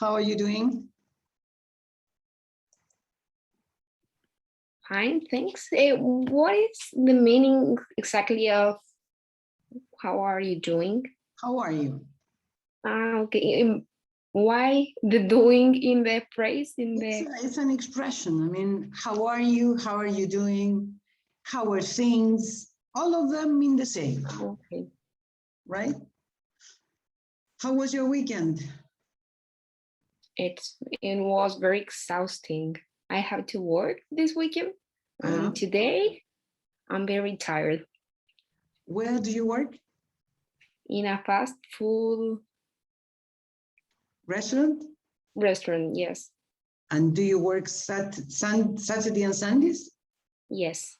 How are you doing? Fine, thanks. What is the meaning exactly of how are you doing? How are you? Okay. Why the doing in the phrase in the? It's an expression. I mean, how are you? How are you doing? How are things? All of them mean the same. Okay. Right? How was your weekend? It was very exhausting. I have to work this weekend, and today I'm very tired. Where do you work? In a fast food Restaurant? restaurant, yes. And do you work Saturday and Sundays? Yes.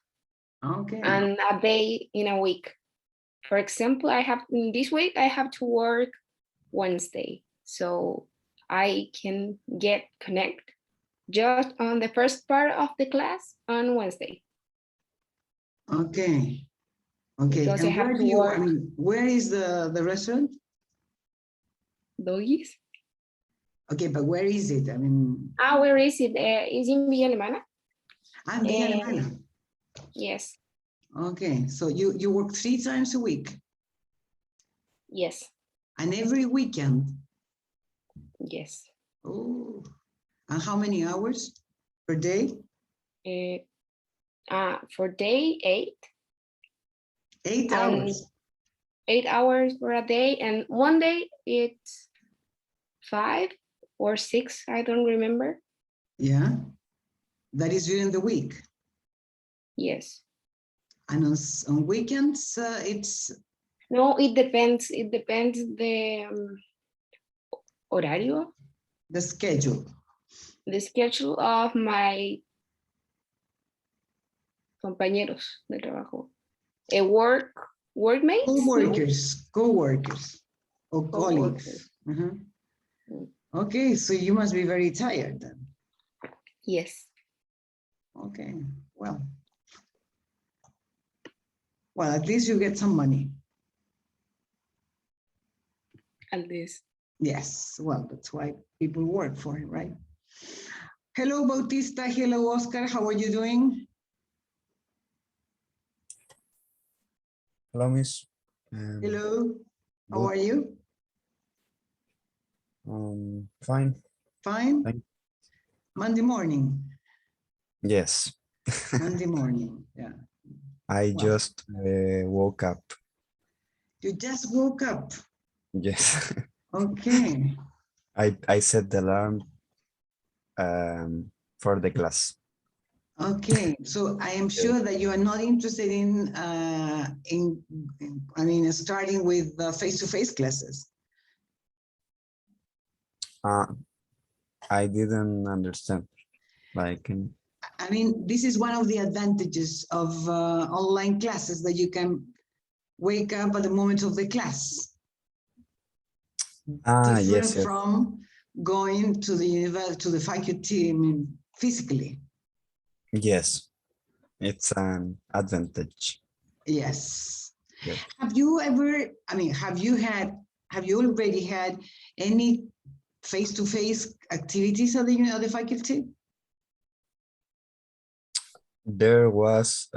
Okay. And a day in a week. For example, this week I have to work Wednesday, so I can get connect just on the first part of the class on Wednesday. Okay. Okay. Because I And have where to do you, work. I mean, where is the restaurant? Doggies. Okay, but where is it? I mean. Where is it? It's in Villa Alemana. Villa Alemana. Yes. Okay, so you work 3 times a week? Yes. And every weekend? Yes. Oh, and how many hours per day? For day 8. 8 hours? 8 hours for a day, and one day it's 5 or 6, I don't remember. Yeah, that is during the week? Yes. And on weekends, it's? No, it depends. It depends the horario. The schedule. The schedule of my compañeros de trabajo. Workmates? Co-workers, no? Co-workers or colleagues. Okay, so you must be very tired then. Yes. Okay, well. Well, at least you get some money. At least. Yes, well, that's why people work for it, right? Hello, Bautista. Hello, Oscar. How are you doing? Hello, Miss. Hello. How are you? Fine. Fine? Thank you. Monday morning. Yes. Monday morning, yeah. I just woke up. You just woke up? Yes. Okay. I set the alarm for the class. Okay, so I am sure that you are not interested in starting with face-to-face classes. I didn't understand. I mean, this is one of the advantages of online classes, that you can wake up at the moment of the class. Different yes. from going to the faculty, I mean, physically. Yes, it's an advantage. Yes. Yes. Have you ever, I mean, have you already had any face-to-face activities at the faculty? There was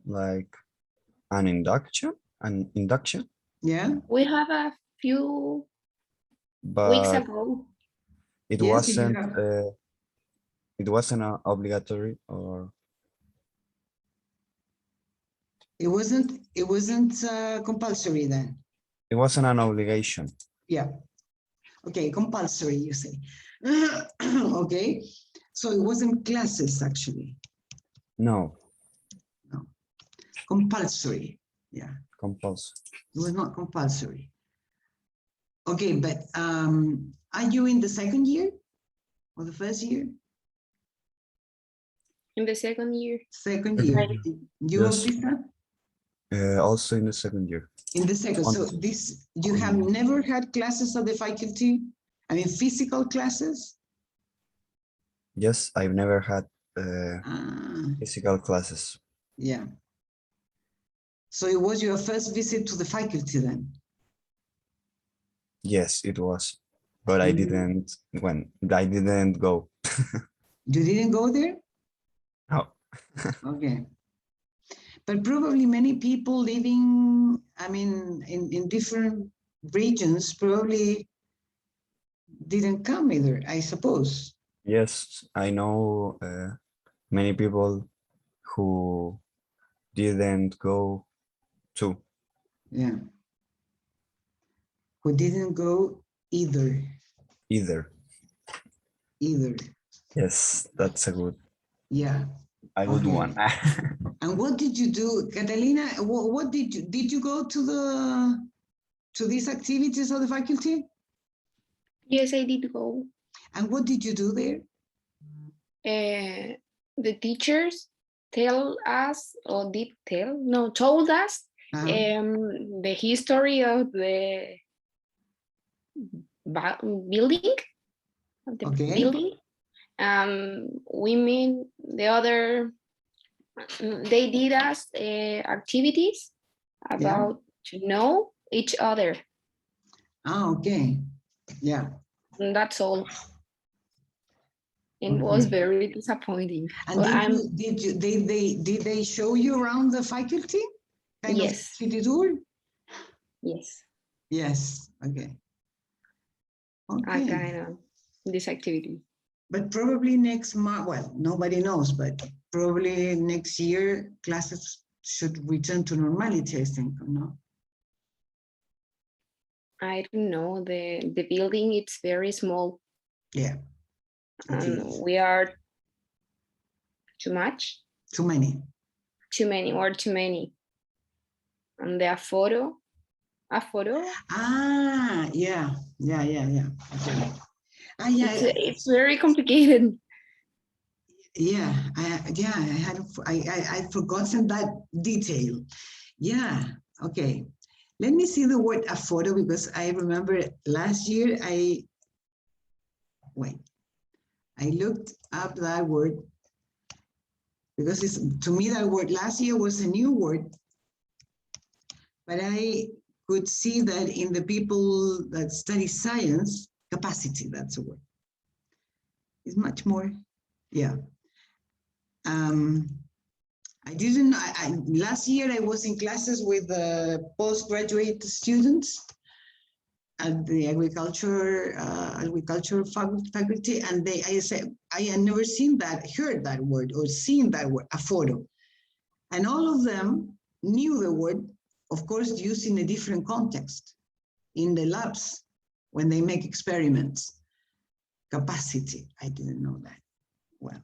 like an induction. Yeah. We have a few weeks But ago. it Yes, wasn't obligatory, or it wasn't compulsory then. it wasn't an obligation. Yeah. Okay, compulsory, you say. Okay, so it wasn't classes actually. No. No, compulsory. Yeah. Compulsory. It was not compulsory. Okay, but are you in the second year or the first year? In the second year. Second year. You, Yes. Bautista? Also in the second year. In the second. So you have never had classes at the faculty? I mean, physical classes? Yes, I've never had physical classes. Yeah. So it was your first visit to the faculty then? Yes, it was. but I Mm. didn't go. You didn't go there? No. Okay. But probably many people living, I mean, in different regions probably didn't come either, I suppose. Yes, I know many people who didn't go too. Yeah. Who didn't go either. Either. Either. Yes, that's Yeah. a good Okay. one. And what did you do, Catalina? What did you go to these activities of the faculty? Yes, I did go. And what did you do there? The teachers told us the history of the building Okay. We mean the other, they did us activities about to know each other. Okay. Yeah. And that's all. It Okay. was very disappointing. And Well, did they show you around the faculty? Kind of yes. city tour? Yes. Yes. Okay. I Okay. kind of this activity. But probably next month, well, nobody knows, but probably next year classes should return to normality, I think, no? I don't know. The building, it's very small. Yeah. And we are too much. Too many. Too many or too many. And the photo. Ah, yeah. Okay. Ah, yeah. It's very complicated. Yeah, I forgotten that detail. Yeah, okay. Let me see the word a photo because I remember last year I looked up that word because to me that word last year was a new word, but I could see that in the people that study science, capacity, that's a word. It's much more, yeah. I didn't, last year I was in classes with postgraduate students at the agriculture faculty, and I said, I had never heard that word or seen that word, a photo. And all of them knew the word, of course, used in a different context, in the labs, when they make experiments. Capacity, I didn't know that. Well.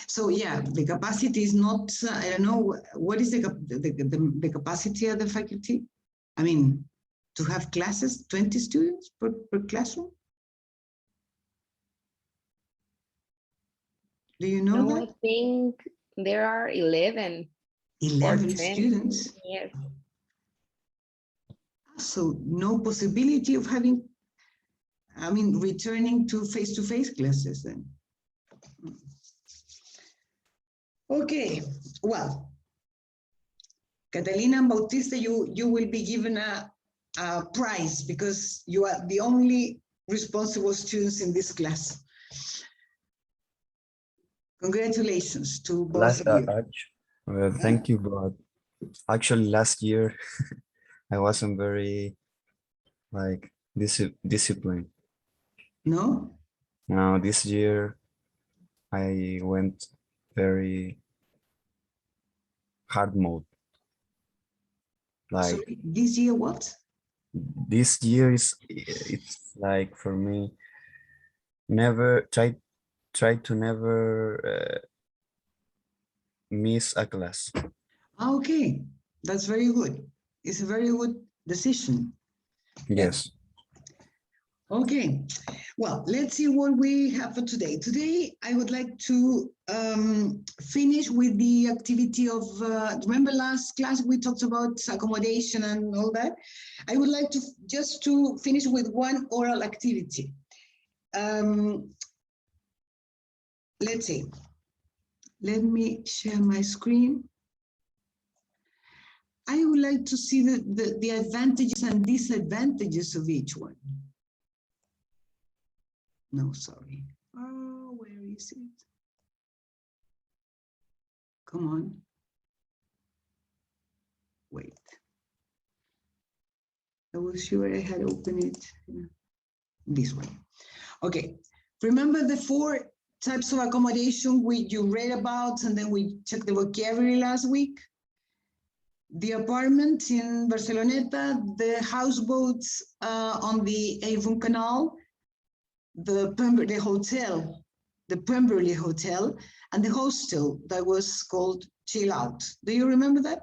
So yeah, the capacity is not, I don't know, what is the capacity of the faculty? I mean, to have classes, 20 students per classroom? Do you know that? I think there are 11. 11 students? Yes. So no possibility of having, I mean, returning to face-to-face classes then. Okay, well, Catalina and Bautista, you will be given a prize because you are the only responsible students in this class. Congratulations to both of you. Thank you, but actually last year I wasn't very disciplined. No? Now this year I went very hard mode. So this year what? This year it's like for me try to never miss a class. Okay, that's very good. It's a very good decision. Yes. Okay, well, let's see what we have for today. Today, I would like to finish with the activity of, remember last class we talked about accommodation and all that? I would like to just to finish with one oral activity. Let's see. Let me share my screen. I would like to see the advantages and disadvantages of each one. No, sorry. Oh, where is it? Come on. Wait. I was sure I had opened it. This one. Okay. Remember the four types of accommodation you read about, and then we checked the vocabulary last week? The apartment in Barceloneta, the houseboats on the Avon Canal, the hotel, the Pemberley Hotel, and the hostel that was called Chill Out. Do you remember that?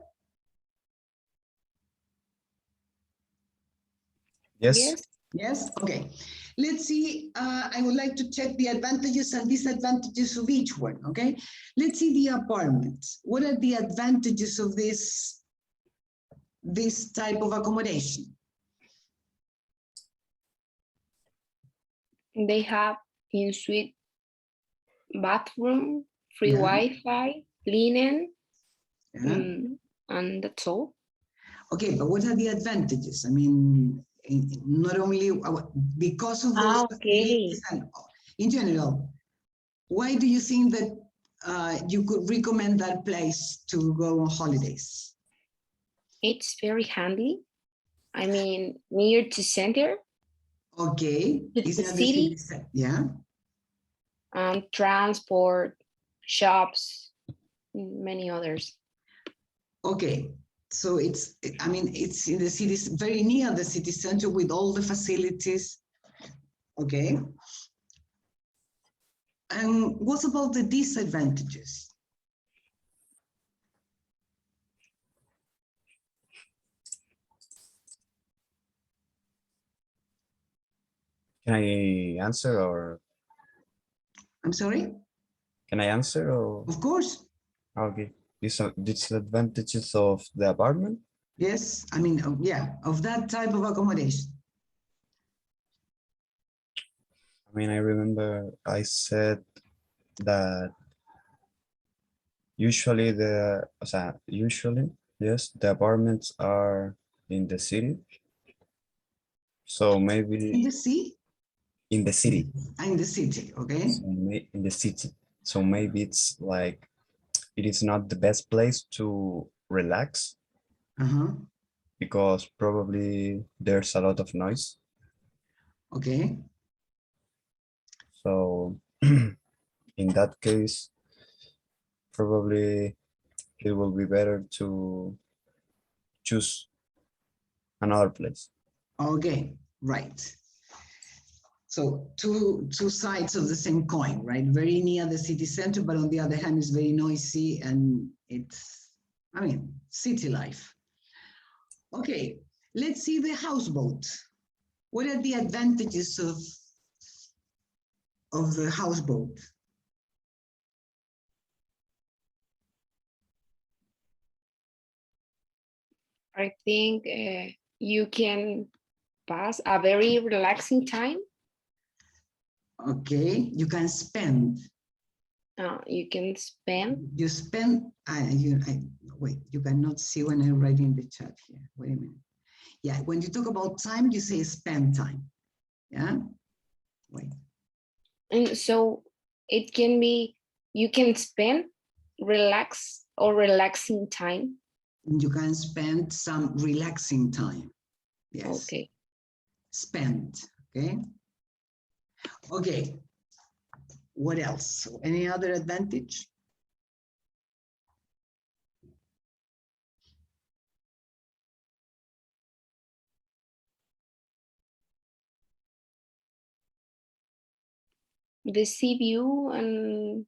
Yes. Yes. Yes? Okay. Let's see. I would like to check the advantages and disadvantages of each one, okay? Let's see the apartment. What are the advantages of this type of accommodation? They have in-suite bathroom, free Yeah. Wi-Fi, linen, Yeah. and that's all. Okay, but what are the advantages? I mean, not only because of those Okay. facilities and in general, why do you think that you could recommend that place to go on holidays? It's very handy. I mean, near to center, Okay, to is the it the city, city? Yeah. transport, shops, many others. Okay, so I mean, it's in the city, very near the city center with all the facilities. Okay. And what about the disadvantages? Can I answer or I'm sorry? can I answer or Of course. okay? Disadvantages of the apartment. Yes, I mean, yeah, of that type of accommodation. I mean, I remember I said that usually, yes, the apartments are in the city. So In maybe the sea? in the city, In the city, okay? so in the city. So maybe it's like, it is not the best place to relax Uh-huh, because probably there's a lot of noise. okay. So in that case, probably it will be better to choose another place. Okay, right. So two sides of the same coin, right? Very near the city center, but on the other hand, it's very noisy and it's, I mean, city life. Okay, let's see the houseboat. What are the advantages of the houseboat? I think you can pass a very relaxing time. Okay, you can spend. You can spend. You spend, wait, you cannot see when I write in the chat here. Wait a minute. Yeah, when you talk about time, you say spend time. Yeah, wait. And so it can be, you can spend relax or relaxing time. You can spend some relaxing time. Yes. Okay. Spend, okay? Okay. What else? Any other advantage? The sea view and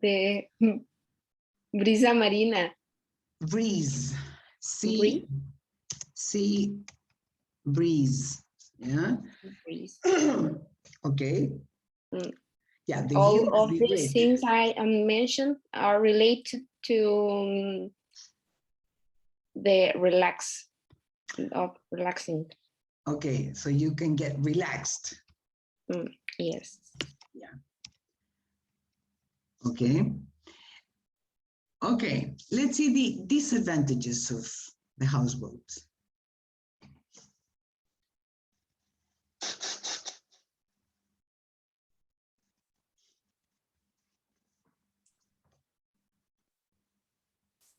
the brisa marina. Breeze. Breeze. Sea breeze. Yeah. Breeze. Okay. Mm. Yeah, the All view of would be these great. things I mentioned are related to the relaxing. Okay, so you can get relaxed. Yes. Yeah. Okay. Okay, let's see the disadvantages of the houseboat.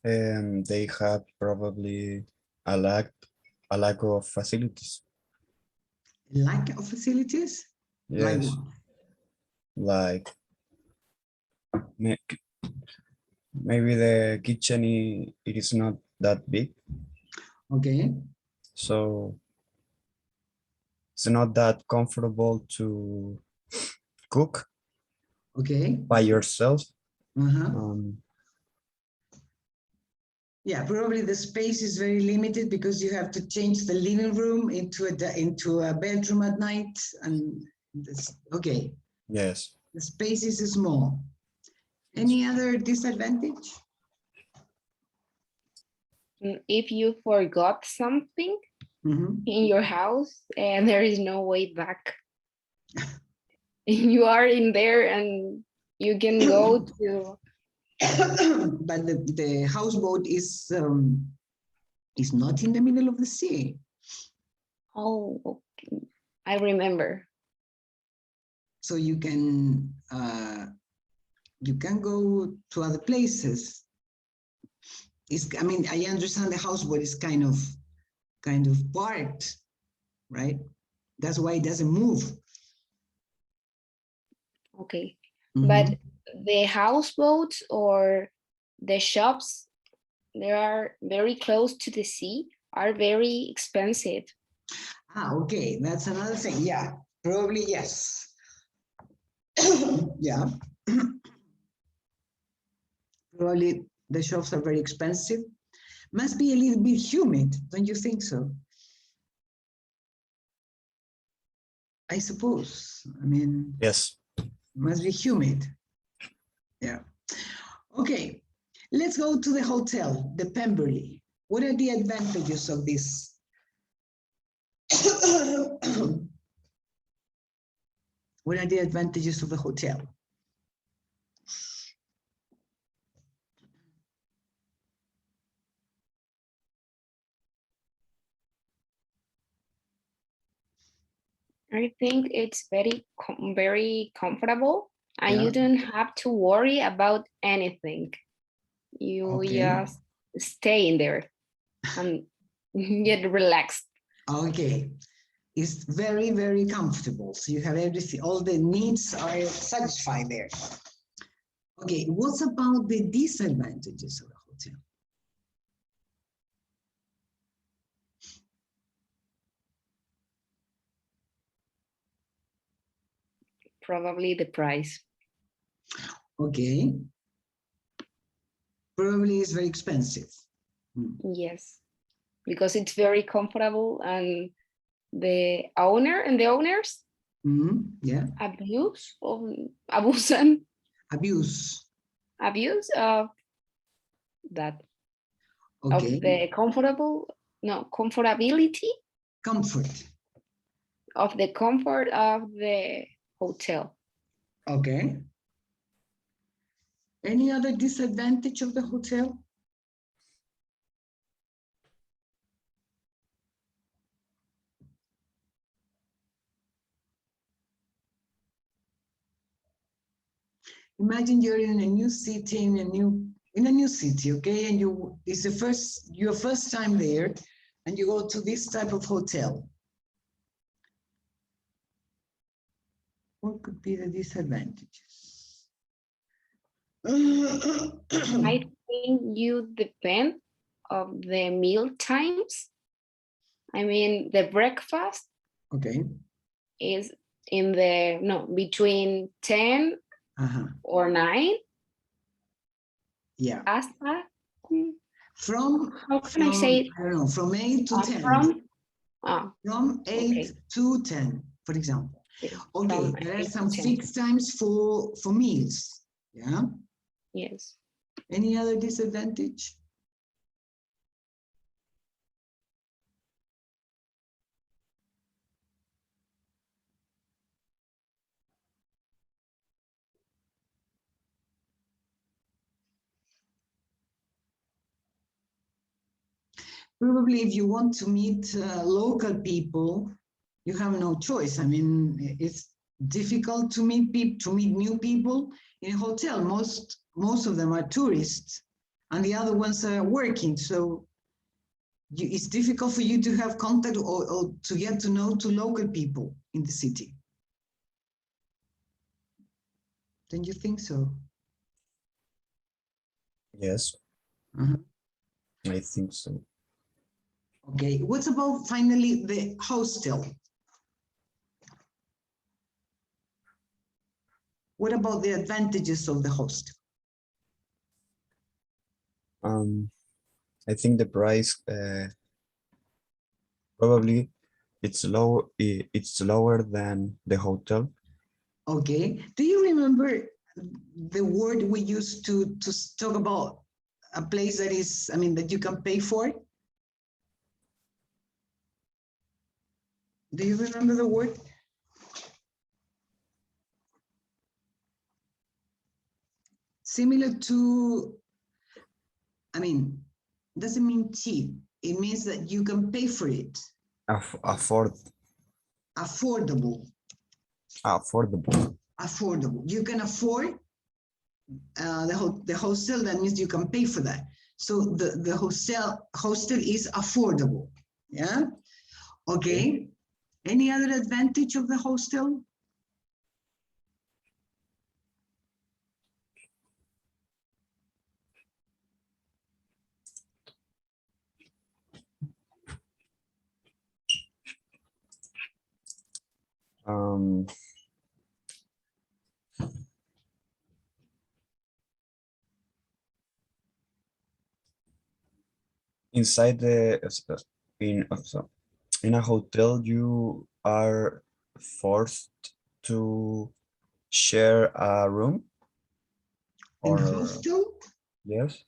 They have probably a lack of facilities. Lack of facilities? Like Yes, what? like ma- maybe the kitchen it is not that big, Okay, so it's not that comfortable to cook okay. by yourself. Uh-huh. Um, Yeah, probably the space is very limited because you have to change the living room into a bedroom at night. And this, okay, yes, the space is small. Any other disadvantage? If you forgot something Mhm. in your house and there is no way back, you are in there and you can go to. But the houseboat is not in the middle of the sea. Oh, okay. I remember. So you can go to other places. I mean, I understand the houseboat is kind of parked, right? That's why it doesn't move. Okay. Mhm. But the houseboats or the shops, they are very close to the sea, are very expensive. Okay, that's another thing. Yeah, probably yes. Yeah, probably the shops are very expensive. Must be a little bit humid, don't you think so? I suppose. I mean, yes. must be humid. Yeah. Okay, let's go to the hotel, the Pemberley. What are the advantages of this? What are the advantages of the hotel? I think it's very comfortable and Yeah. you don't have to worry about anything. You Okay. just stay in there and get relaxed. Okay. It's very, very comfortable. So you have everything, all the needs are satisfied there. Okay, what about the disadvantages of the hotel? Probably the price. Okay. Probably it's very expensive. Yes, because it's very comfortable and the owner and the owners Yeah. abusan Abuse. abuse of that of Okay. the comfortability Comfort. of the comfort of the hotel. Okay. Any other disadvantage of the hotel? Imagine you're in a new city, in a new city, okay, and it's your first time there, and you go to this type of hotel. What could be the disadvantages? I think you depend of the meal times. I mean, the breakfast Okay. is between 10 or 9. Yeah. Hasta, how can I from say it? I don't know, from 8 to 10. From 8 okay. to 10, for example. Okay, From there are 8 some to 10. fixed times for meals. Yeah. Yes. Any other disadvantage? Probably if you want to meet local people, you have no choice. I mean, it's difficult to meet new people in a hotel. Most of them are tourists. and the other ones are working. So it's difficult for you to have contact or to get to know to local people in the city. Don't you think so? Yes, Uh-huh. I think so. Okay, what about finally the hostel? What about the advantages of the hostel? I think the price probably it's lower than the hotel. Okay, do you remember the word we used to talk about a place that is, I mean, that you can pay for? Do you remember the word? Similar to, I mean, doesn't mean cheap. It means that you can pay for it. Affordable. Affordable. You can afford the hostel. That means you can pay for that. So the hostel is affordable. Yeah. Okay. Any other advantage of the hostel? Um, inside in a hotel, you are forced to share a room, In the or hostel? yes.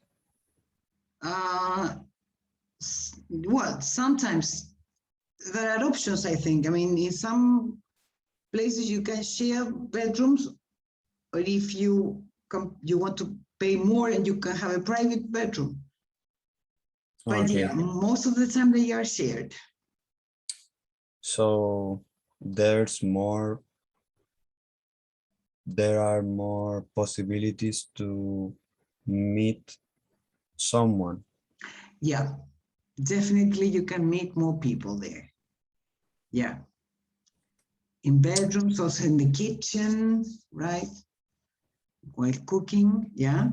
Well, sometimes there are options, I think. I mean, in some places you can share bedrooms, or if you want to pay more and you can have a private bedroom. But Okay. yeah, most of the time they are shared. So there are more possibilities to meet someone. Yeah, definitely you can meet more people there. Yeah. In bedrooms, also in the kitchen, right? While cooking, yeah.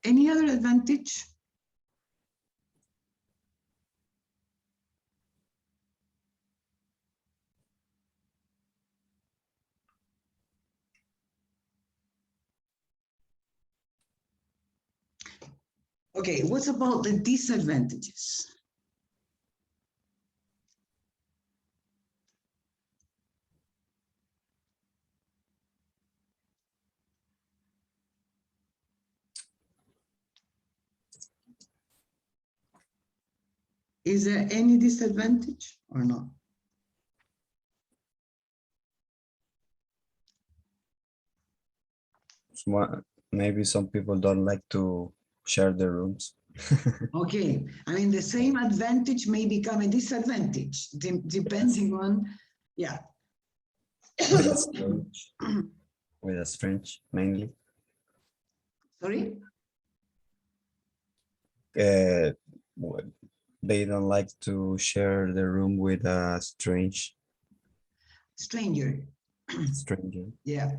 Any other advantage? Okay, what about the disadvantages? Is there any disadvantage or not? Maybe some people don't like to share their rooms. Okay, I mean, the same advantage may become a disadvantage, depending on, yeah. With a strange, with a strange mainly. Sorry? Uh, they don't like to share the room with a Stranger. stranger. Yeah,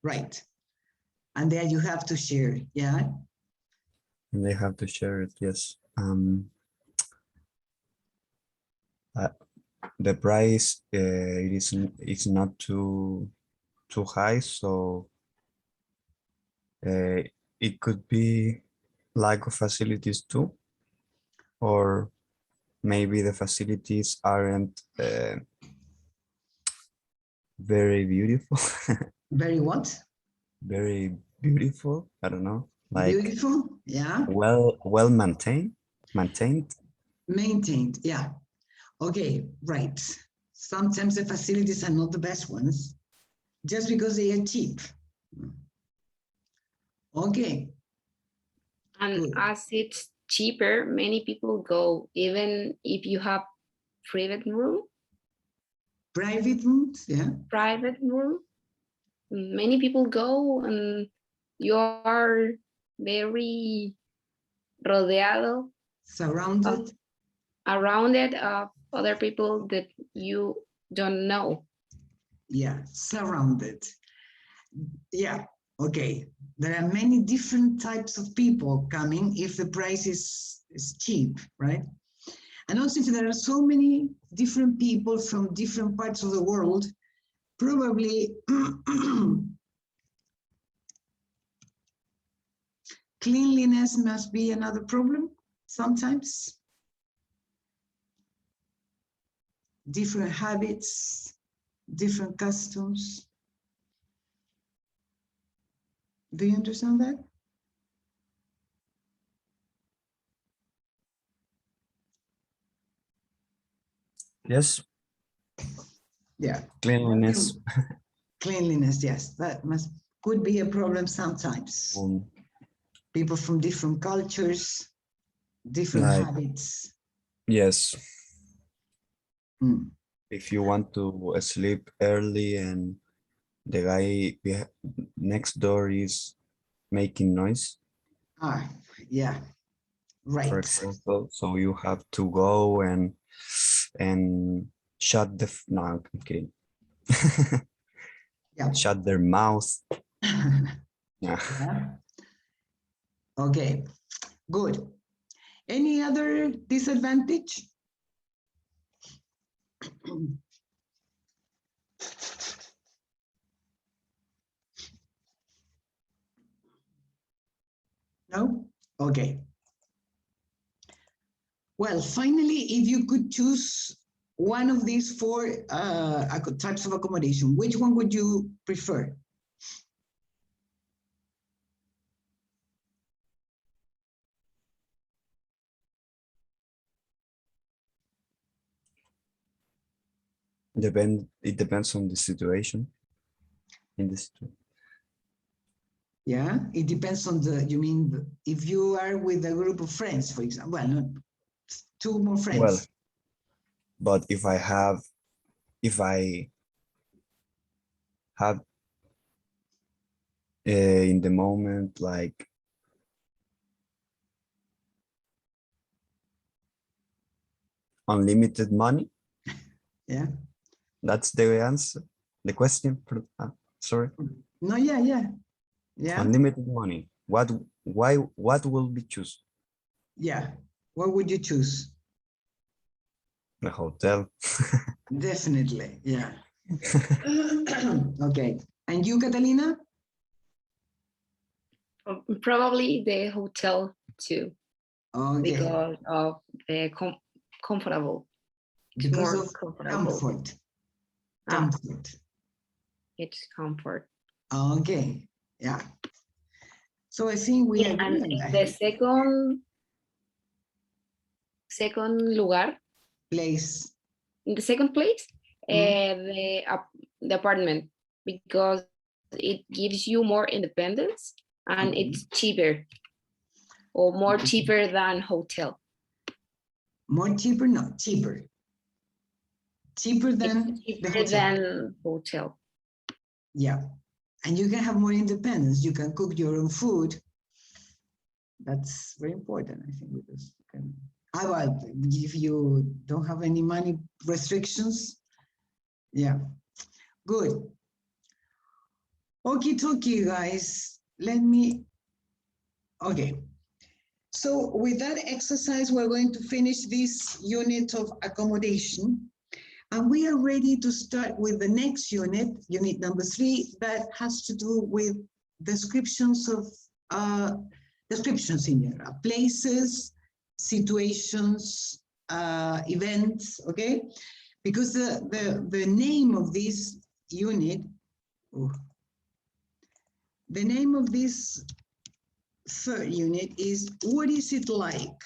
right. And there you have to share, yeah. And they have to share it, yes. Uh, the price it's not too high, so it could be lack of facilities too, or maybe the facilities aren't very beautiful. Very what? Very beautiful. I don't know, like Beautiful, yeah. well maintained. Maintained, yeah. Okay, right. Sometimes the facilities are not the best ones just because they are cheap. Okay, And good. as it's cheaper, many people go, even if you have private room, Private rooms, yeah. private room. Many people go, and you are very rodeado, Surrounded. surrounded of other people that you don't know. Yeah, surrounded. Yeah, okay. There are many different types of people coming if the price is cheap, right? And also if there are so many different people from different parts of the world, probably cleanliness must be another problem sometimes. Different habits, different customs. Do you understand that? Yes, Yeah. cleanliness. Cleanliness, yes, that could be a problem sometimes. People from different cultures, different Like, habits. yes, Mm. if you want to sleep early and the guy next door is making noise, Ah, yeah, for right. example, so you have to go and shut the no, I'm kidding. Yeah. Shut their mouth. Yeah. Yeah. Okay, good. Any other disadvantage? No? Okay. Well, finally, if you could choose one of these four types of accommodation, which one would you prefer? It depends on the situation. In this, Yeah, it depends on you mean if you are with a group of friends, for example, well, not two more well, friends. but if I have in the moment like unlimited money, Yeah. that's the answer. The question. Sorry. No, yeah, yeah. Yeah. Unlimited money. What will be choose? Yeah. What would you choose? The hotel. Definitely. Yeah. Okay. And you, Catalina? Probably the hotel too, Okay. because of the comfortable. It's Because more of comfortable. comfort. Ah, Comfort. it's comfort. Okay. Yeah. So I think we Yeah, agree and on in that. the second lugar, Place. in the second place, Mm. the apartment, because it gives you more independence and it's cheaper, or more cheaper than hotel. More cheaper? No, cheaper. Cheaper than It's cheaper the hotel. than hotel. Yeah. And you can have more independence. You can cook your own food. That's very important, I think, because you can, well, if you don't have any money restrictions. Yeah. Good. Okie dokie, guys. Okay. So with that exercise, we're going to finish this unit of accommodation. And we are ready to start with the next unit, unit number 3, that has to do with descriptions of descriptions in general, places, situations, events, okay? Because the name of this unit, the name of this third unit is, what is it like?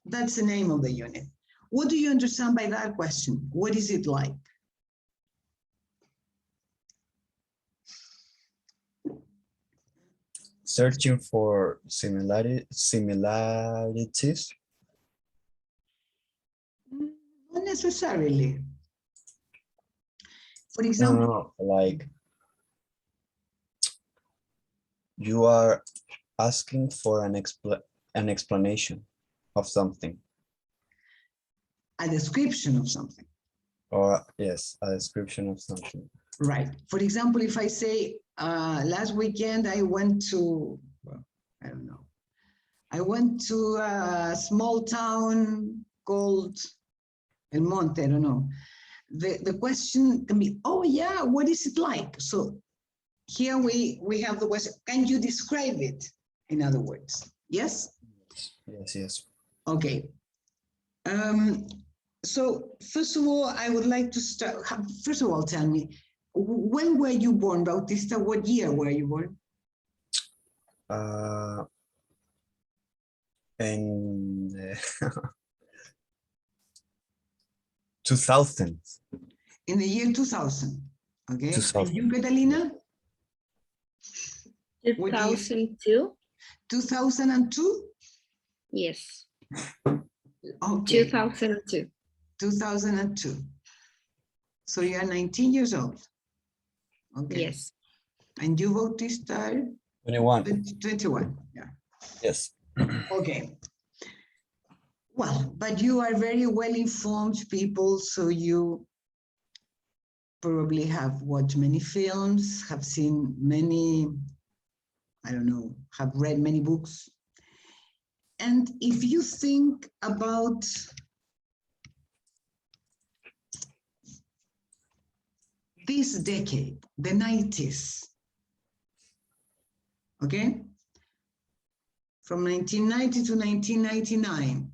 That's the name of the unit. What do you understand by that question? What is it like? Searching for similarities. Not necessarily. For example, No, like you are asking for an explanation of something. A description of something. Or yes, a description of something. Right. For example, if I say, last weekend I went to, well, I don't know. I went to a small town called El Monte, I don't know. The question can be, oh yeah, what is it like? So here we have the question, can you describe it? In other words, yes? Yes, yes. Okay. So first of all, I would like to start, first of all, tell me, when were you born, Bautista? What year were you born? In 2000. In the year 2000, okay? 2000. And you, Catalina? What year? 2002? 2002? Yes, Okay, 2002. 2002. So you are 19 years old. Okay. Yes. And you, Bautista? 21. 21, yeah. Yes. Okay. Well, but you are very well informed people, so you probably have watched many films, have seen many, I don't know, have read many books. And if you think about this decade, the 90s, okay? From 1990 to 1999.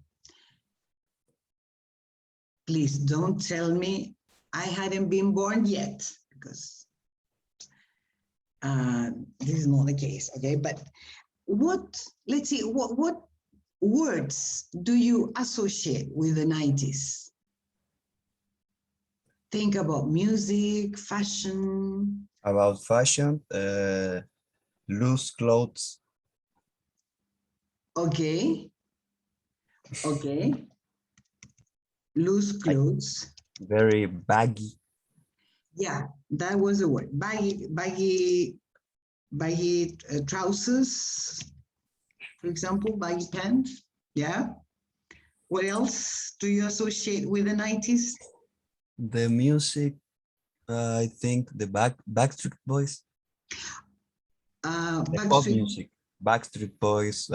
Please don't tell me I hadn't been born yet, because this is not the case, okay? But let's see, what words do you associate with the 90s? Think about music, fashion. About fashion, loose clothes. Okay. Okay. Loose clothes. Very baggy. Yeah, that was the word. Baggy trousers, for example, baggy pants. Yeah. What else do you associate with the 90s? The music, I think the Backstreet Boys. The pop music. Backstreet Boys,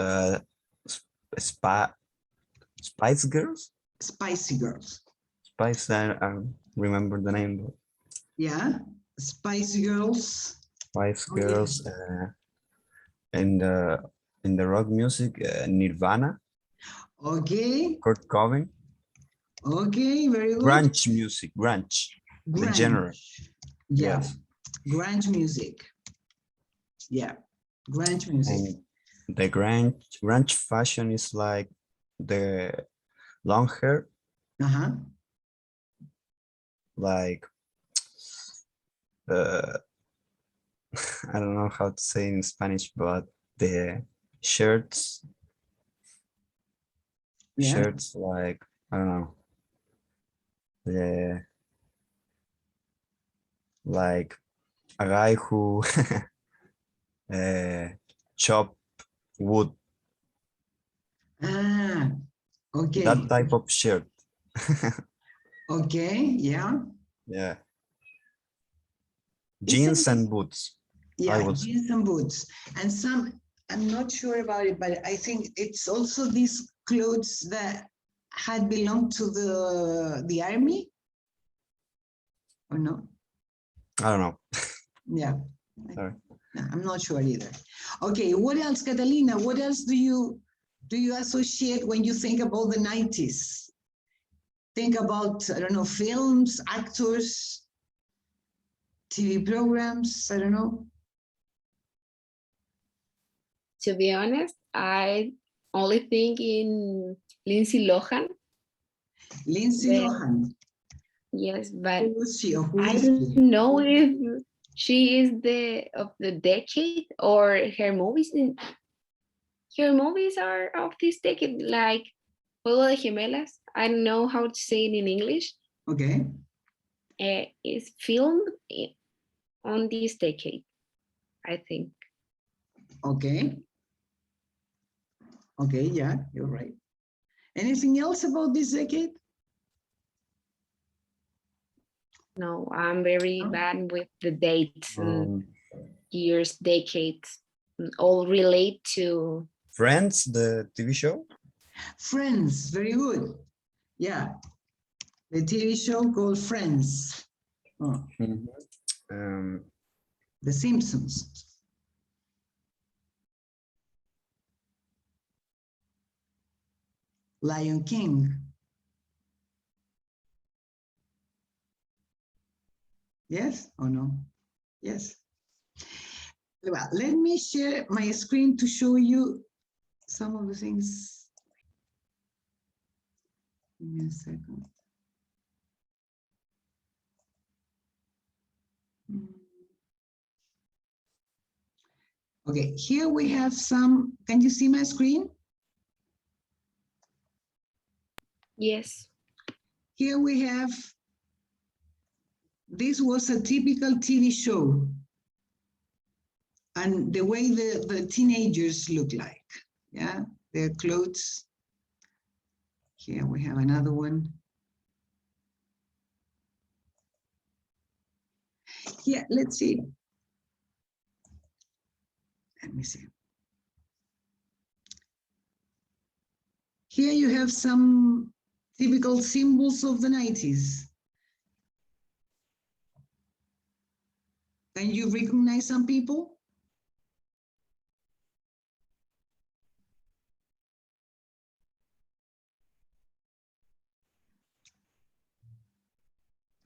Spice Girls? Spicy Girls. Spice, I remember the name. But Yeah, Spicy Girls. Spice Oh, Girls, and in the rock music, Nirvana. Okay. Kurt Cobain. Okay, very good. Grunge music, grunge. The genre. Yeah. Yes. Grunge music. Yeah, grunge music. And the grunge fashion is like the long hair, Uh-huh. like I don't know how to say in Spanish, but the shirts, Yeah. like, I don't know, the like a guy who chop wood, Ah, okay. that type of shirt. Okay, yeah. Yeah. Isn't Jeans and boots. Yeah, would jeans and boots. And some, I'm not sure about it, but I think it's also these clothes that had belonged to the army, or no? I don't know. Yeah. Sorry. No, I'm not sure either. Okay, what else, Catalina? What else do you associate when you think about the 90s? Think about, I don't know, films, actors, TV programs, I don't know. To be honest, I only think in Lindsay Lohan. Lindsay Lohan. Yes, but Who was she or who I is don't she? know if she is of the decade or her movies. Her movies are of this decade, like Juego de Gemelas. I don't know how to say it in English. Okay. It's filmed on this decade, I think. Okay. Okay, yeah, you're right. Anything else about this decade? No, I'm very No? bad with the dates and Um, years, decades, all relate to. Friends, the TV show. Friends, very good. Yeah, the TV show called Friends. Oh, Mhm. Um, The Simpsons. Lion King. Yes or no? Yes. Well, let me share my screen to show you some of the things. Give me a second. Okay, here we have some. Can you see my screen? Yes. Here we have, this was a typical TV show and the way the teenagers look like, yeah, their clothes. Here we have another one. Yeah, let's see. Let me see. Here you have some typical symbols of the 90s. Can you recognize some people?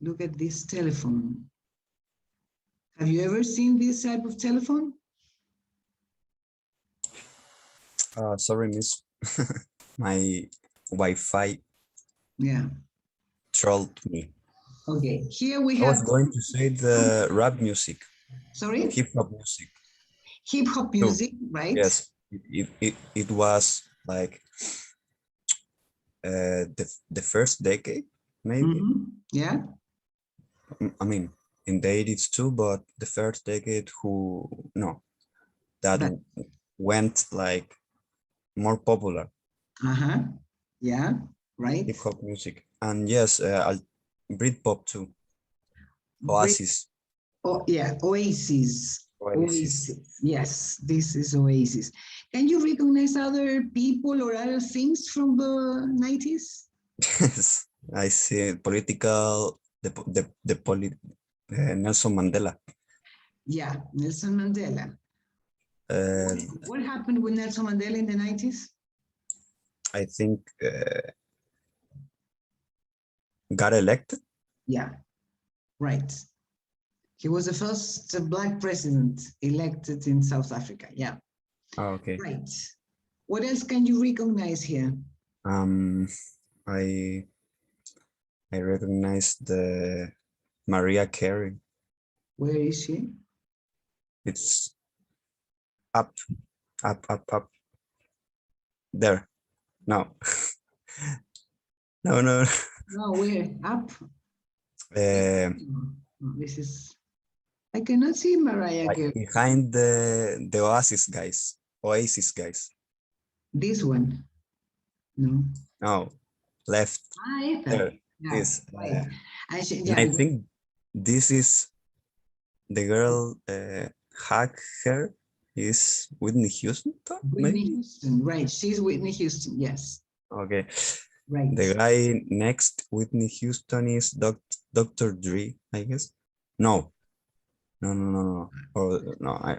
Look at this telephone. Have you ever seen this type of telephone? sorry, miss. My Wi-Fi Yeah. trolled me. Okay. Here we I was have, going to say the rap music, sorry, hip hop music. hip hop Too. music, right? Yes, it was like the first decade, maybe. Yeah. I mean, in the 80s too, but the first decade who no that That, went like more popular uh-huh. Yeah. Right. hip hop music, and yes, Britpop too. Great. Oasis, Oh, yeah. Oasis. Oasis. Oasis. Yes, this is Oasis. Can you recognize other people or other things from the 90s? Yes, I see political Nelson Mandela. Yeah, Nelson Mandela. Uh, What happened with Nelson Mandela in the 90s? I think got elected. Yeah, right. He was the first black president elected in South Africa. Yeah, Oh, okay. right. What else can you recognize here? Um, I I recognize the Maria Carey. Where is she? It's up, up. There. No. No, no. No, where? Up? Uh, No, this is, I cannot see Mariah like Carey. behind the Oasis guys. This one. No. No, left Esta. there. Yeah, This. right. And Yeah, I think this is the girl hack her is Whitney Houston, Whitney maybe? Houston, right. She's Whitney Houston, yes. Okay. Right. The guy next Whitney Houston is Dr. Dre, I guess. No. No. Or no, I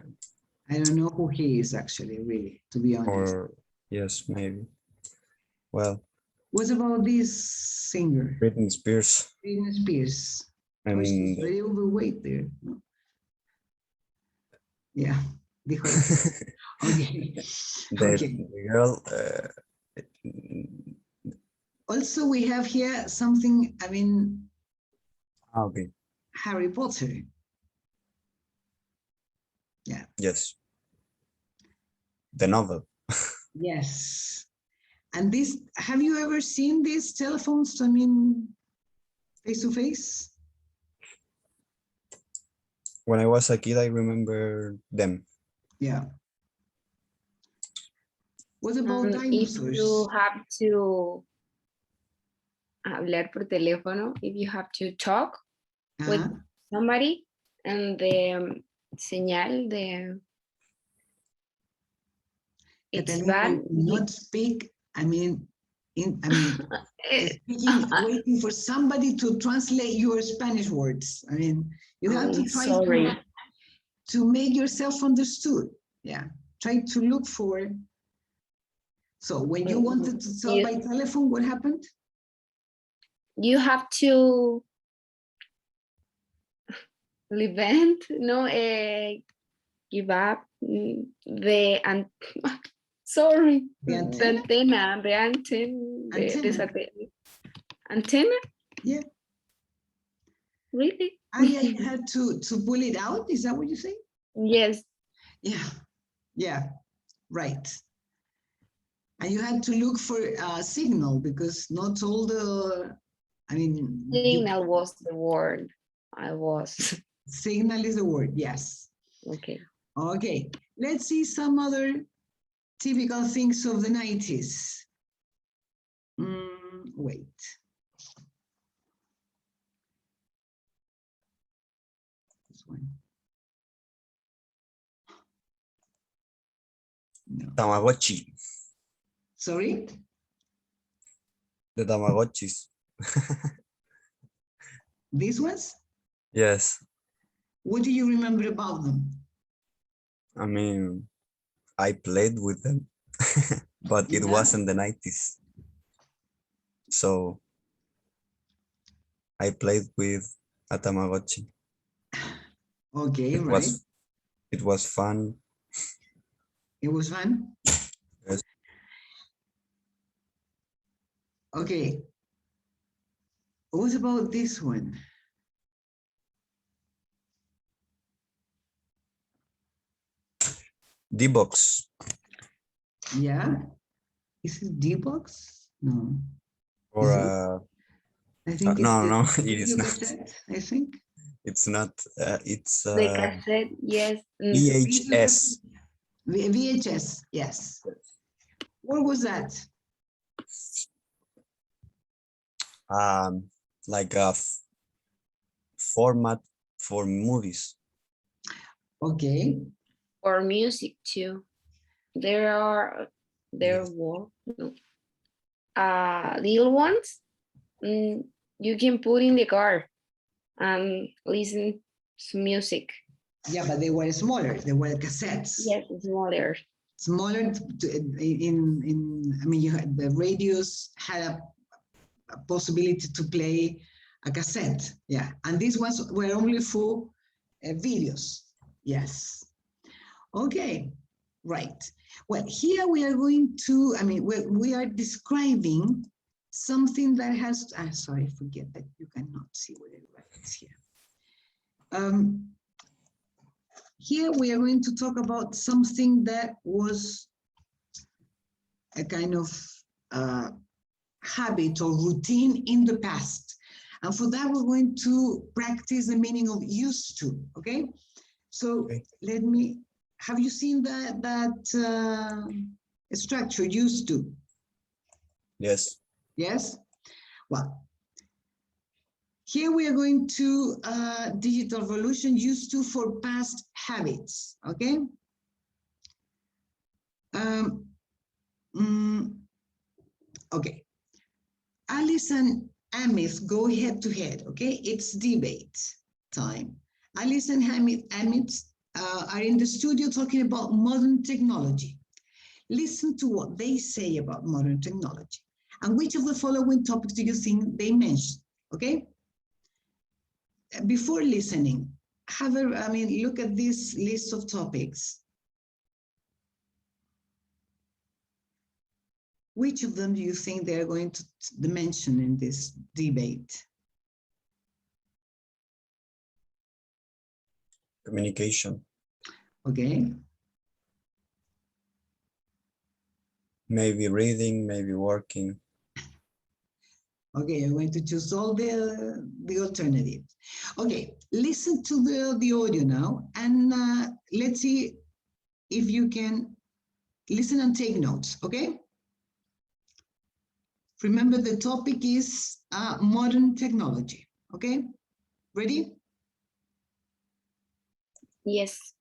don't know who he is actually, really, to be honest. or yes, maybe. Well, What about this singer? Britney Spears Britney Spears. Oh, she's and very overweight there. No? Yeah, dijo la. Okay. Okay. the girl Also, we have here something, I mean, okay. Harry Potter. Yeah. Yes. The novel. Yes. And this, have you ever seen these telephones? I mean, face to face? When I was a kid, I remember them. Yeah. What about If dinosaurs? you have to hablar por teléfono, if you have to talk with Uh-huh. somebody and the señal, it's Catalina, bad. you cannot speak. I mean, speaking, waiting for somebody to translate your Spanish words. I mean, you have to I'm try sorry. to make yourself understood. Yeah, try to look for. So when you wanted to talk by telephone, what happened? You have to prevent, no, give up sorry, The antenna? the antenna, antenna? Yeah. Really? I had to pull it out. Is that what you say? Yes. Yeah. Yeah. Right. And you had to look for a signal because not all the, I mean, Signal was the word. I was. Signal is the word, yes. Okay. Okay, let's see some other typical things of the 90s. Wait. This one. No. Tamagotchi. Sorry? The Tamagotchis. These ones? Yes. What do you remember about them? I mean, I played with them, but it Yeah. wasn't the 90s. So I played with a Tamagotchi. Okay, It right. was fun. It was fun? Yes. Okay. What about this one? D-Box. Yeah. Is it D-Box? No. Or I think it's no, the it is video not. cassette, I think. It's not. It's The cassette, yes. VHS. VHS, yes. What was that? Like a format for movies. Okay. Or music too. There Yes. were little ones. You can put in the car and listen to music. Yeah, but they were smaller. They were cassettes. Yes, smaller. Smaller I mean, you had the radios had a possibility to play a cassette. Yeah, and these ones were only for videos. Yes. Okay. Right. Well, here we are going to, I mean, we are describing something that has, sorry, forget that you cannot see what it writes here. Here we are going to talk about something that was a kind of habit or routine in the past. And for that, we're going to practice the meaning of used to, okay? So Okay. let me, have you seen that structure, used to? Yes. Yes? Well, here we are going to digital evolution used to for past habits, okay? Okay. Alice and Amit go head to head, okay? It's debate time. Alice and Amit are in the studio talking about modern technology. Listen to what they say about modern technology. And which of the following topics do you think they mentioned, okay? Before listening, look at this list of topics. Which of them do you think they're going to mention in this debate? Communication. Okay. Maybe reading, maybe working. Okay, I'm going to choose all the alternatives. Okay, listen to the audio now, and let's see if you can listen and take notes, okay? Remember, the topic is modern technology, okay? Ready? Yes.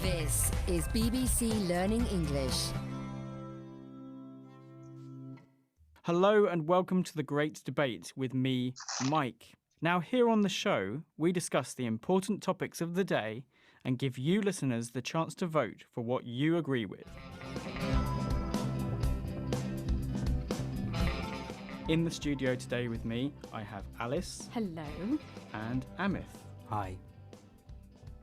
This is BBC Learning English. Hello and welcome to The Great Debate with me, Mike. Now, here on the show, we discuss the important topics of the day and give you listeners the chance to vote for what you agree with. In the studio today with me, I have Alice. Hello. And Amith. Hi.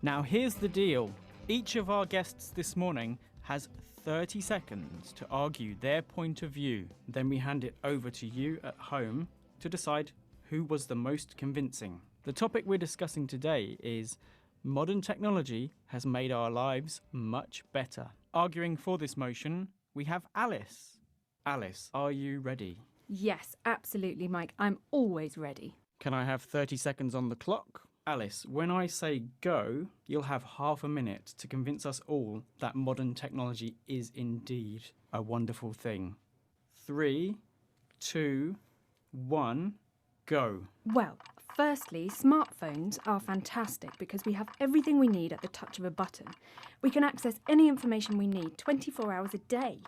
Now, here's the deal. Each of our guests this morning has 30 seconds to argue their point of view. Then we hand it over to you at home to decide who was the most convincing. The topic we're discussing today is modern technology has made our lives much better. Arguing for this motion, we have Alice. Alice, are you ready? Yes, absolutely, Mike. I'm always ready. Can I have 30 seconds on the clock? Alice, when I say go, you'll have half a minute to convince us all that modern technology is indeed a wonderful thing. 3, 2, 1, go. Well, firstly, smartphones are fantastic because we have everything we need at the touch of a button. We can access any information we need 24 hours a day.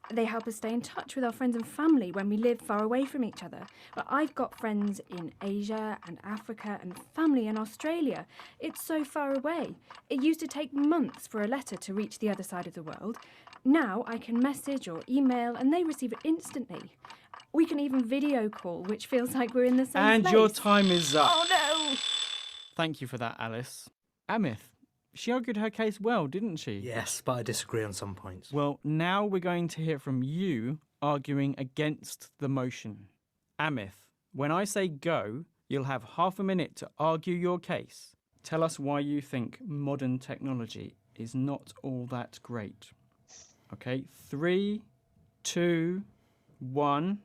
They help us stay in touch with our friends and family when we live far away from each other. But I've got friends in Asia and Africa and family in Australia. It's so far away. It used to take months for a letter to reach the other side of the world. Now I can message or email and they receive it instantly. We can even video call, which feels like we're in the same And place. your time is up. Oh no! Thank you for that, Alice. Amith, she argued her case well, didn't she? Yes, but I disagree on some points. Well, now we're going to hear from you arguing against the motion. Amith, when I say go, you'll have half a minute to argue your case. Tell us why you think modern technology is not all that great. Okay, 3, 2, 1,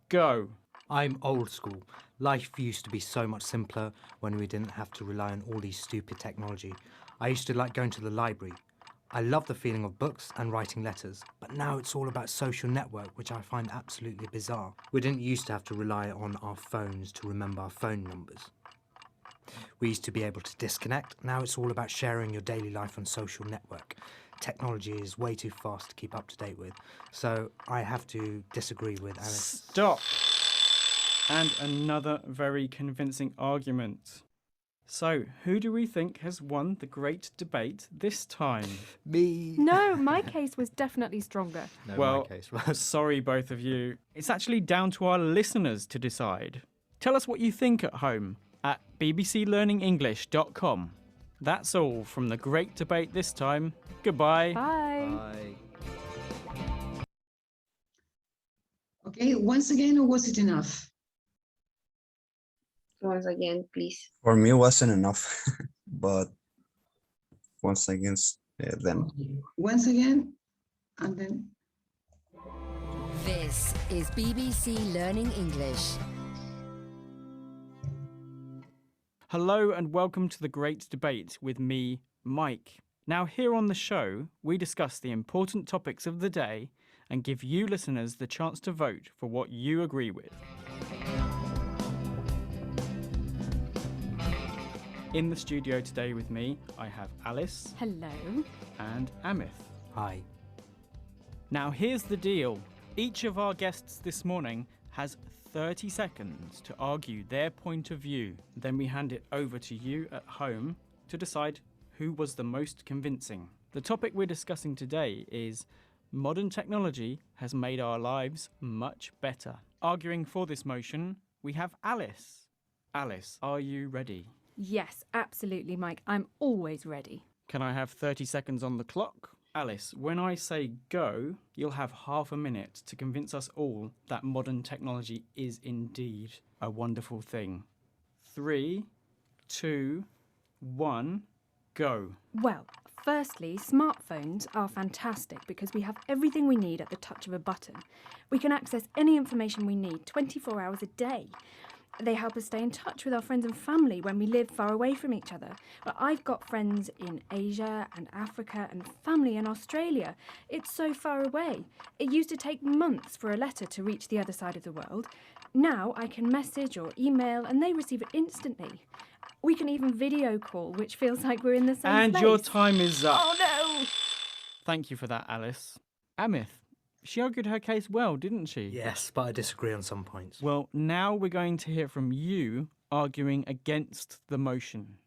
go. I'm old school. Life used to be so much simpler when we didn't have to rely on all these stupid technology. I used to like going to the library. I love the feeling of books and writing letters, but now it's all about social network, which I find absolutely bizarre. We didn't used to have to rely on our phones to remember our phone numbers. We used to be able to disconnect. Now it's all about sharing your daily life on social network. Technology is way too fast to keep up to date with, so I have to disagree with Alice. Stop. And another very convincing argument. So, who do we think has won the great debate this time? Me. No, my case was definitely stronger. No, Well, my case was. sorry, both of you. It's actually down to our listeners to decide. Tell us what you think at home at bbclearningenglish.com. That's all from the great debate this time. Goodbye. Bye. Okay, once again, or was it enough? Once again, please. For me, it wasn't enough, but once against them. Once again, and then. This is BBC Learning English. Hello and welcome to the great debate with me, Mike. Now, here on the show, we discuss the important topics of the day and give you listeners the chance to vote for what you agree with. In the studio today with me, I have Alice. Hello. And Amith. Hi. Now, here's the deal. Each of our guests this morning has 30 seconds to argue their point of view. Then we hand it over to you at home to decide who was the most convincing. The topic we're discussing today is modern technology has made our lives much better. Arguing for this motion, we have Alice. Alice, are you ready? Yes, absolutely, Mike. I'm always ready. Can I have 30 seconds on the clock? Alice, when I say go, you'll have half a minute to convince us all that modern technology is indeed a wonderful thing. 3, 2, 1, go. Well, firstly, smartphones are fantastic because we have everything we need at the touch of a button. We can access any information we need 24 hours a day. They help us stay in touch with our friends and family when we live far away from each other. Well, I've got friends in Asia and Africa and family in Australia. It's so far away. It used to take months for a letter to reach the other side of the world. Now I can message or email and they receive it instantly. We can even video call, which feels like we're in the same And place. your time is up. Oh no! Thank you for that, Alice. Amith, she argued her case well, didn't she? Yes, but I disagree on some points. Well, now we're going to hear from you arguing against the motion.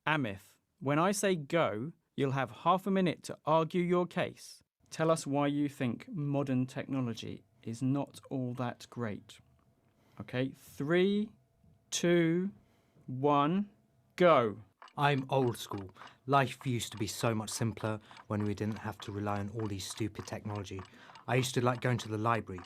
Amith, when I say go, you'll have half a minute to argue your case. Tell us why you think modern technology is not all that great. Okay, 3, 2, 1, go. I'm old school. Life used to be so much simpler when we didn't have to rely on all these stupid technology. I used to like going to the library.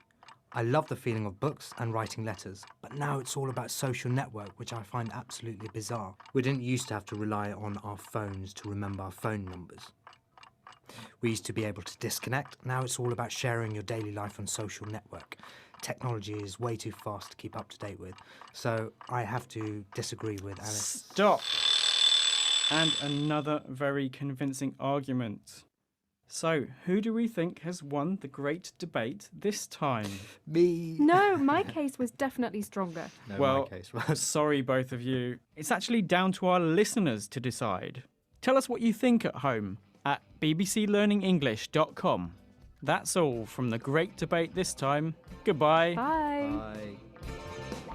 I love the feeling of books and writing letters, but now it's all about social network, which I find absolutely bizarre. We didn't used to have to rely on our phones to remember our phone numbers. We used to be able to disconnect. Now it's all about sharing your daily life on social network. Technology is way too fast to keep up to date with. So I have to disagree with Alice. Stop. And another very convincing argument. So, who do we think has won the great debate this time? Me. No, my case was definitely stronger. No, Well, my case was. sorry, both of you. It's actually down to our listeners to decide. Tell us what you think at home at bbclearningenglish.com. That's all from the great debate this time. Goodbye. Bye.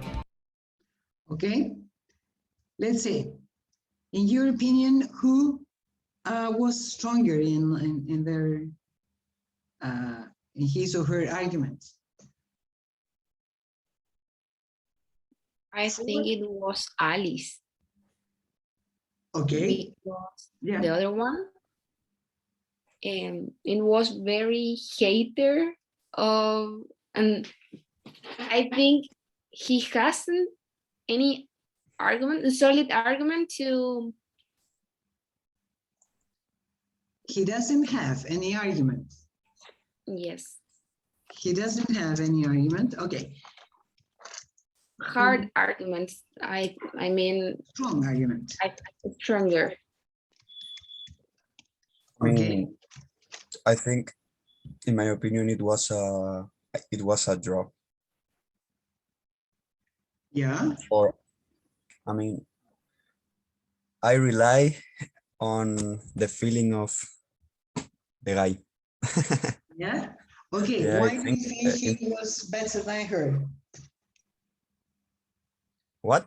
Bye. Okay, let's see. In your opinion, who was stronger in their in his or her arguments? I think it was Alice. Okay, Because yeah. the other one, it was very hater of, and I think he hasn't any argument, a solid argument to. He doesn't have any argument. Yes, He doesn't have any argument. Okay, hard arguments. I mean, strong argument. stronger. Okay. I think, in my opinion, it was a draw. Yeah. Or, I mean, I rely on the feeling of the guy. Yeah. Okay. Yeah, I Why do you think, think he was better than her? What?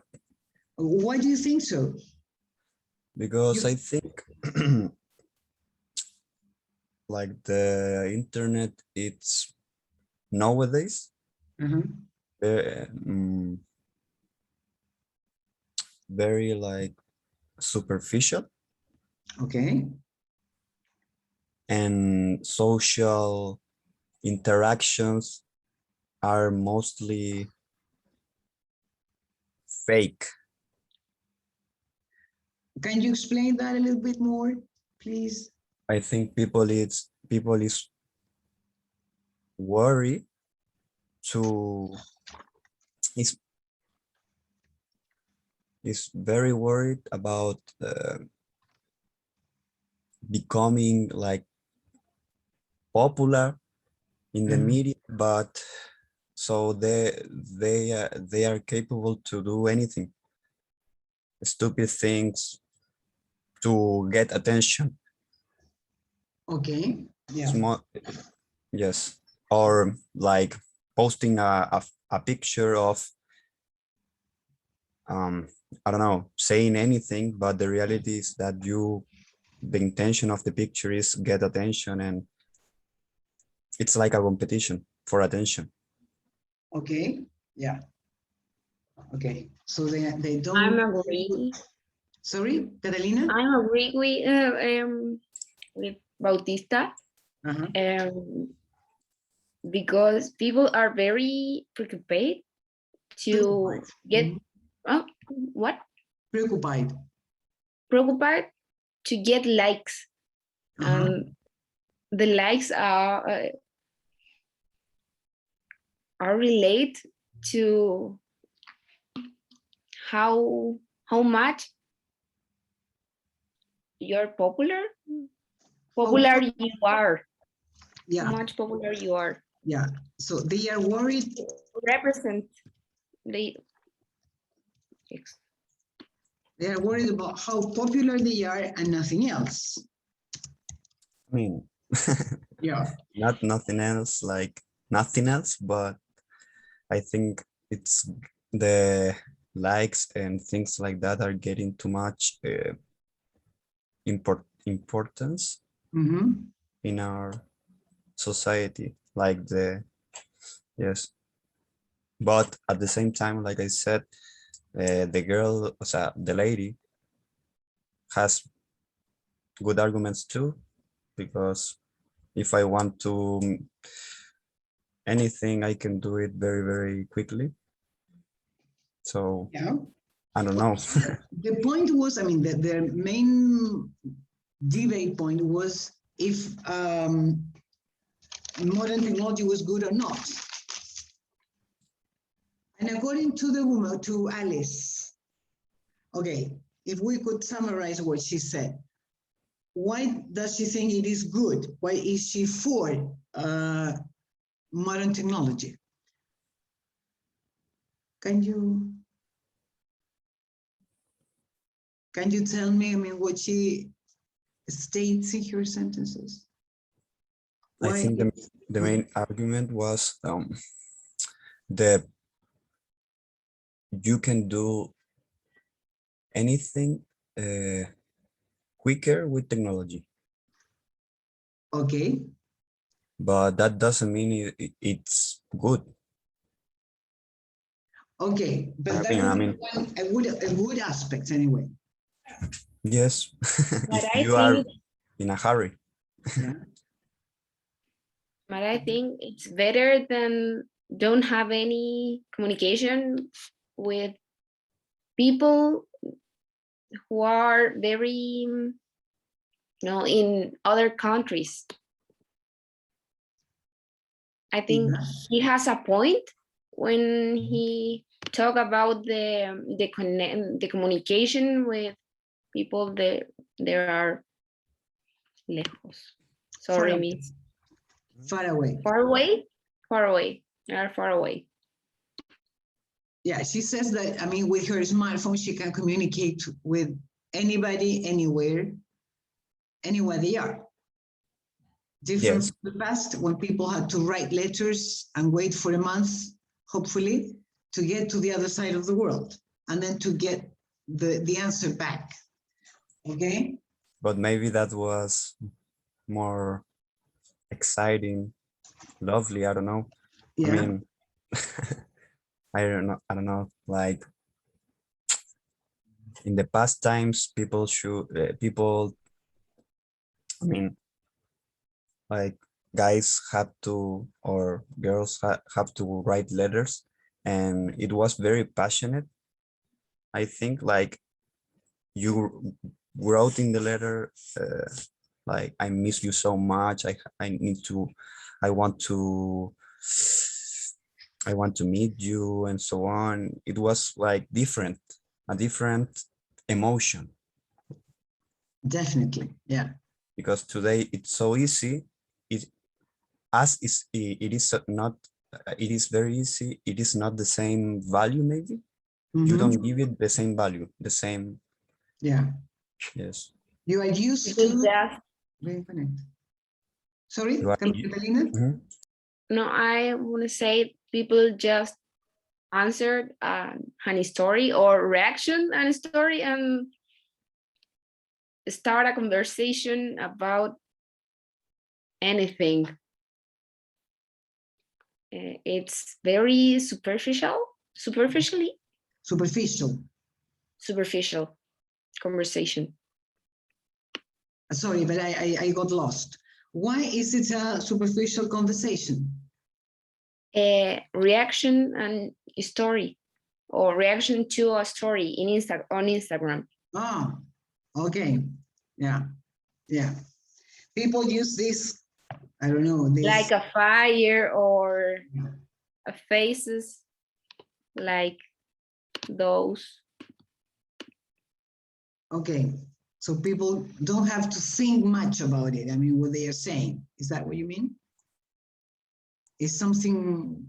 Why do you think so? Because You- I think like the internet, it's nowadays Mhm. very, very like superficial, Okay. and social interactions are mostly fake. Can you explain that a little bit more, please? I think people is worried to is very worried about becoming like popular in the Mhm. media, but so they are capable to do anything, stupid things to get attention. Okay. Yeah. Small, yes, or like posting a picture of I don't know, saying anything, but the reality is that the intention of the picture is get attention, and it's like a competition for attention. Okay. Yeah. Okay. So they don't. I'm agree. Sorry, Catalina? I'm agree with Bautista. Uh-huh. Because people are very preoccupied to get Mhm. what Preoccupied. preoccupied to get likes. Uh-huh. The likes are related to how much you're popular you are, Yeah, how much popular you are. yeah. So they are worried. Represent the They are worried about how popular they are and nothing else. I mean, Yeah. nothing else, like nothing else, but I think it's the likes and things like that are getting too much importance Mm-hmm. in our society, like yes. But at the same time, like I said, the girl, o sea, the lady has good arguments too, because if I want to anything, I can do it very, very quickly. So Yeah. I don't know. The point was, I mean, the main debate point was if modern technology was good or not. And according to the woman, to Alice, okay, if we could summarize what she said, why does she think it is good? Why is she for modern technology? Can you tell me, I mean, what she states in her sentences? I Why? think the main argument was that you can do anything quicker with technology, Okay, but that doesn't mean it's good. okay, but that I would mean, be a good aspect anyway. yes, But if I you are think in a hurry. Yeah. but I think it's better than don't have any communication with people who are very, in other countries. I think Yeah. he has a point when he talk about the communication with people that there are lejos. Sorry, Far- miss. Far away. Far away? Far away. They are far away. Yeah, she says that, I mean, with her smartphone, she can communicate with anybody, anywhere they are. Different Yes, from the past when people had to write letters and wait for a month, hopefully, to get to the other side of the world and then to get the answer back. Okay? but maybe that was more exciting, lovely. I don't know. Yeah. I mean, I don't know. Like in the past times, people. I mean, like guys had to or girls have to write letters, and it was very passionate. I think like you wrote in the letter, like I miss you so much. I need to, I want to. I want to meet you and so on. It was like different, a different emotion, Definitely. Yeah. because today it's so easy. It as is it is not it is very easy. It is not the same value. Maybe you Mhm. don't give it the same value, the same. Yeah. Yes, You are used Because to. that, Sorry, you are. Catalina? Mhm. no, I want to say people just answered an story or reaction on a story and start a conversation about anything. It's very superficially Superficial. conversation. Sorry, but I got lost. Why is it a superficial conversation? Reaction and story, or reaction to a story on Instagram. Ah, okay. Yeah. Yeah. People use this, I don't know, this. Like a fire or a faces, like those. Okay, so people don't have to think much about it. I mean, what they are saying. Is that what you mean? It's something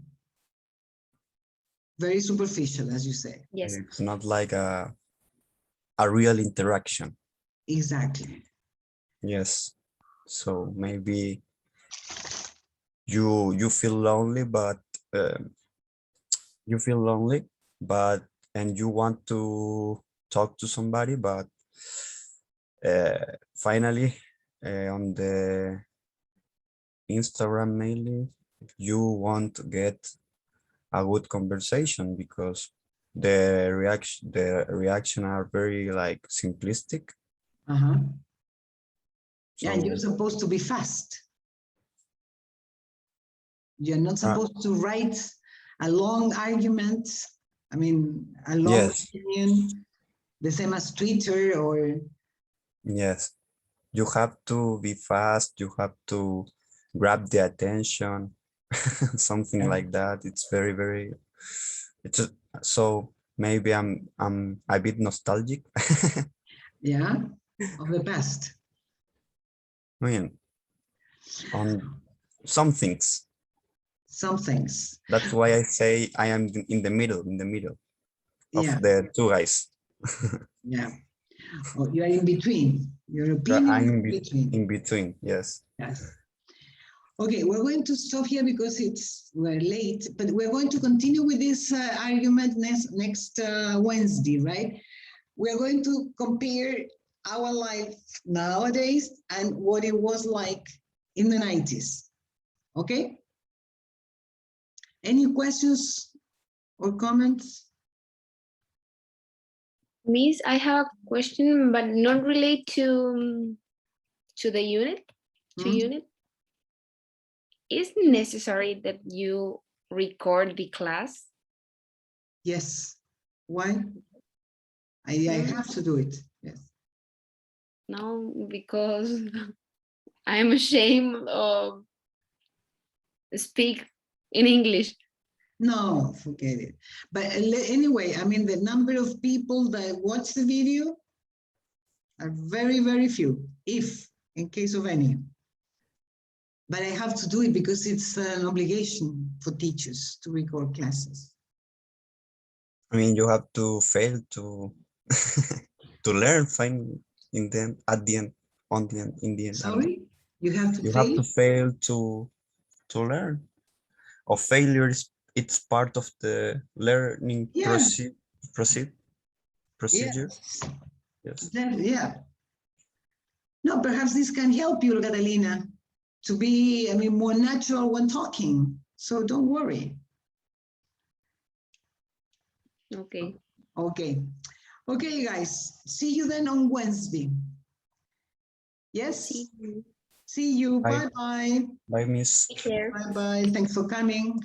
very superficial, as you say. Yes. It's not like a real interaction. Exactly. Yes. So maybe you feel lonely, but you feel lonely, but and you want to talk to somebody, but finally on the Instagram mainly you want to get a good conversation because the reaction are very like simplistic. Uh-huh. So Yeah, you're supposed to be fast. You're not supposed to write a long argument. I mean, a long yes, opinion, the same as Twitter or yes, you have to be fast, you have to grab the attention, something Yeah. like that. It's very it's so maybe I'm a bit nostalgic. yeah, of the past. I mean, on some things. Some things. That's why I say I am in the middle of Yeah, the two guys. yeah. Oh, you are in between. Your opinion is in between. In between, yes. Yes. Okay, we're going to stop here because we're late, but we're going to continue with this argument next Wednesday, right? We're going to compare our life nowadays and what it was like in the 90s. Okay? Any questions or comments? Miss, I have a question, but not related to the unit. Hmm? Is it necessary that you record the class? Yes. Why? I have to do it. Yes. No, because I'm ashamed of speak in English. No, forget it. But anyway, I mean, the number of people that watch the video are very few, if in case of any. But I have to do it because it's an obligation for teachers to record classes. I mean, you have to fail to to learn finally in the at the end, on the end, in the end. Sorry? You have to You have fail? to fail to learn. Or failure is it's part of the learning Yeah. procedure. Yes. Yes. Yeah. No, perhaps this can help you, Catalina, to be, I mean, more natural when talking. So don't worry. Okay. Okay. Okay, guys. See you then on Wednesday. Yes? See you. See you. Bye. Bye-bye. Bye, Miss. Take care. Bye-bye. Thanks for coming.